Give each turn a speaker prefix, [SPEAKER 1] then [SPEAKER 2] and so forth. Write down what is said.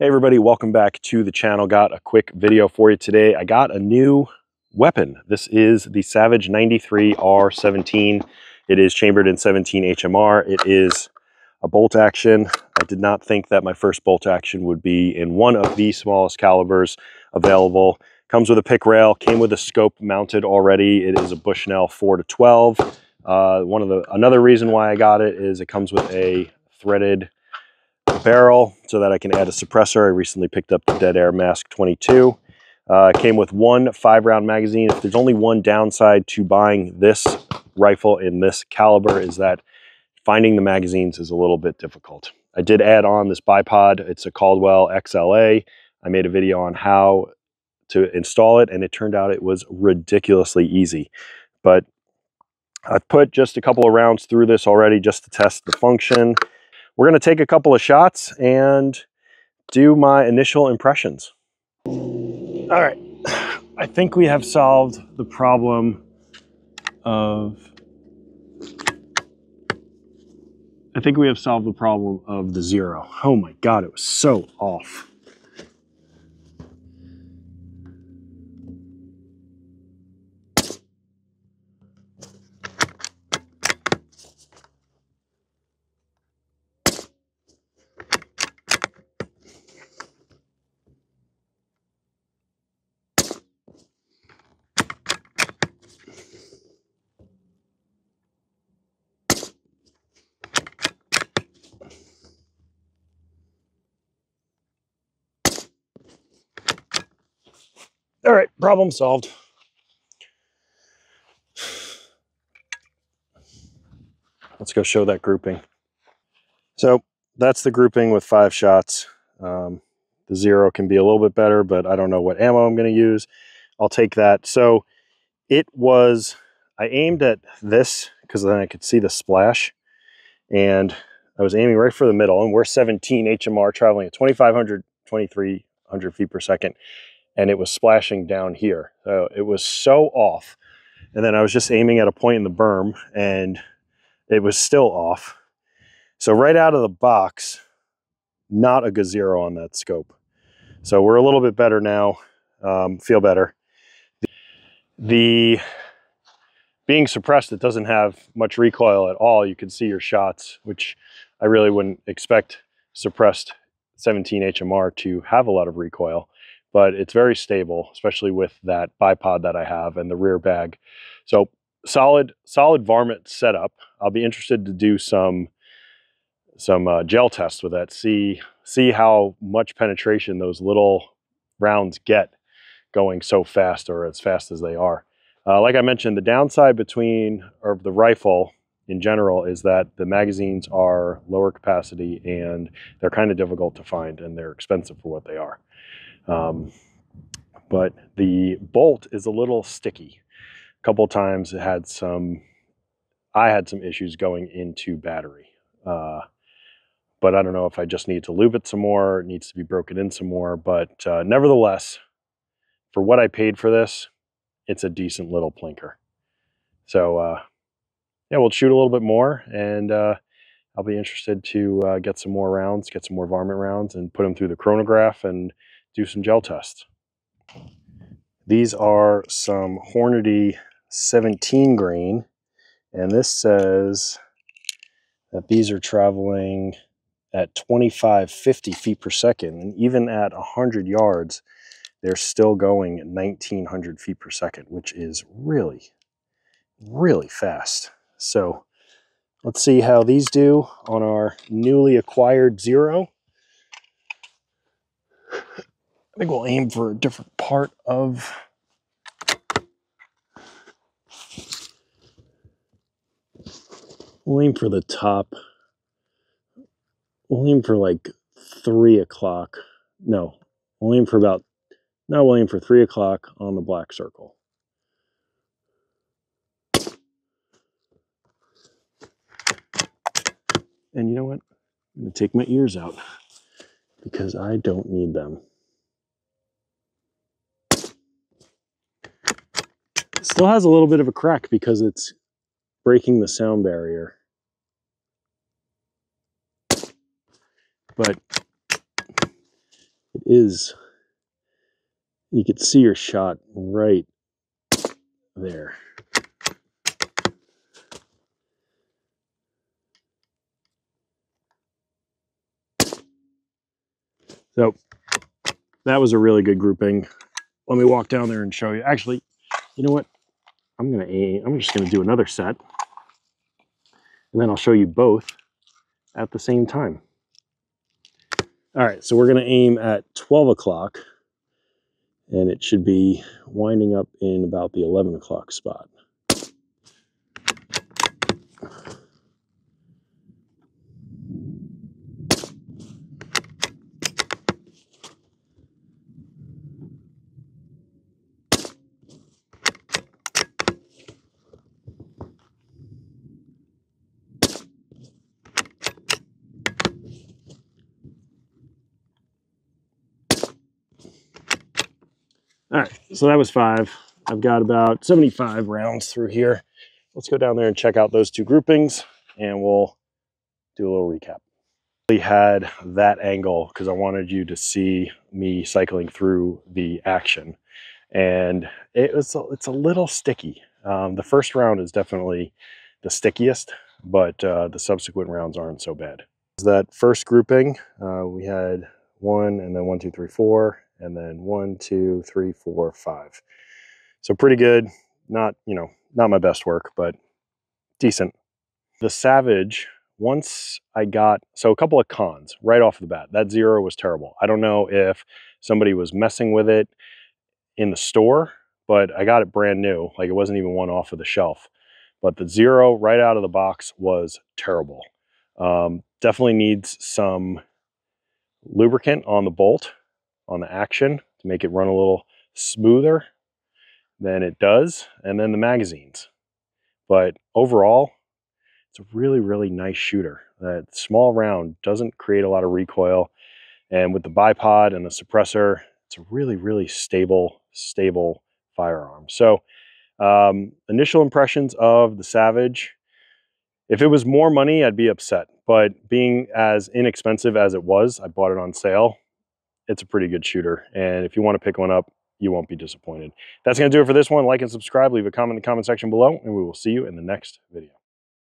[SPEAKER 1] Hey everybody, welcome back to the channel. Got a quick video for you today. I got a new weapon. This is the Savage 93 R17. It is chambered in 17 HMR. It is a bolt action. I did not think that my first bolt action would be in one of the smallest calibers available. Comes with a pick rail, came with a scope mounted already. It is a Bushnell 4-12. Another reason why I got it is it comes with a threaded barrel so that I can add a suppressor. I recently picked up the Dead Air Mask 22. It came with one 5-round magazine. If there's only one downside to buying this rifle in this caliber is that finding the magazines is a little bit difficult. I did add on this bipod. It's a Caldwell XLA. I made a video on how to install it, and it turned out it was ridiculously easy. But I've put just a couple of rounds through this already just to test the function. We're going to take a couple of shots and do my initial impressions. All right, I think we have solved the problem of the zero. Oh my God, it was so off. All right, problem solved. Let's go show that grouping. So that's the grouping with 5 shots. The zero can be a little bit better, but I don't know what ammo I'm going to use. I'll take that. So I aimed at this because then I could see the splash, and I was aiming right for the middle, and we're 17 HMR traveling at 2,500, 2,300 feet per second, and it was splashing down here. So it was so off. And then I was just aiming at a point in the berm, and it was still off. So right out of the box, not a good zero on that scope. So we're a little bit better now, feel better. The being suppressed, it doesn't have much recoil at all. You can see your shots, which I really wouldn't expect suppressed 17 HMR to have a lot of recoil, but it's very stable, especially with that bipod that I have and the rear bag. So solid varmint setup. I'll be interested to do some gel tests with that, see how much penetration those little rounds get going so fast, or as fast as they are. Like I mentioned, the downside of the rifle in general is that the magazines are lower capacity and they're kind of difficult to find, and they're expensive for what they are. But the bolt is a little sticky. A couple of times I had some issues going into battery. But I don't know if I just need to lube it some more, it needs to be broken in some more, but nevertheless, for what I paid for this, it's a decent little plinker. So yeah, we'll shoot a little bit more, and I'll be interested to get some more rounds, get some more varmint rounds, and put them through the chronograph and do some gel tests. These are some Hornady 17 grain, and this says that these are traveling at 2550 feet per second, and even at 100 yards, they're still going at 1900 feet per second, which is really, really fast. So let's see how these do on our newly acquired zero. I think we'll aim for a different part of... We'll aim for the top. We'll aim for like 3 o'clock. No, we'll aim for about... No, we'll aim for 3 o'clock on the black circle. And you know what? I'm going to take my ears out because I don't need them. It still has a little bit of a crack because it's breaking the sound barrier. But is, you could see your shot right there. So that was a really good grouping. Let me walk down there and show you. Actually, you know what? I'm just gonna do another set, and then I'll show you both at the same time. All right, so we're gonna aim at 12 o'clock, and it should be winding up in about the 11 o'clock spot. All right, so that was 5. I've got about 75 rounds through here. Let's go down there and check out those 2 groupings, and we'll do a little recap. We had that angle because I wanted you to see me cycling through the action, and it's a little sticky. The first round is definitely the stickiest, but the subsequent rounds aren't so bad. That first grouping, we had 1 and then 1, 2, 3, 4, and then 1, 2, 3, 4, 5. So pretty good. Not, you know, not my best work, but decent. The Savage, once I got, so a couple of cons right off the bat. That 0 was terrible. I don't know if somebody was messing with it in the store, but I got it brand new. Like, it wasn't even one off of the shelf. But the 0 right out of the box was terrible. Definitely needs some lubricant on the bolt, on the action, to make it run a little smoother than it does, and then the magazines. But overall, it's a really, really nice shooter. That small round doesn't create a lot of recoil, and with the bipod and the suppressor, it's a really, really stable firearm. So initial impressions of the Savage, if it was more money, I'd be upset. But being as inexpensive as it was, I bought it on sale. It's a pretty good shooter. And if you want to pick one up, you won't be disappointed. That's going to do it for this one. Like and subscribe. Leave a comment in the comment section below, and we will see you in the next video.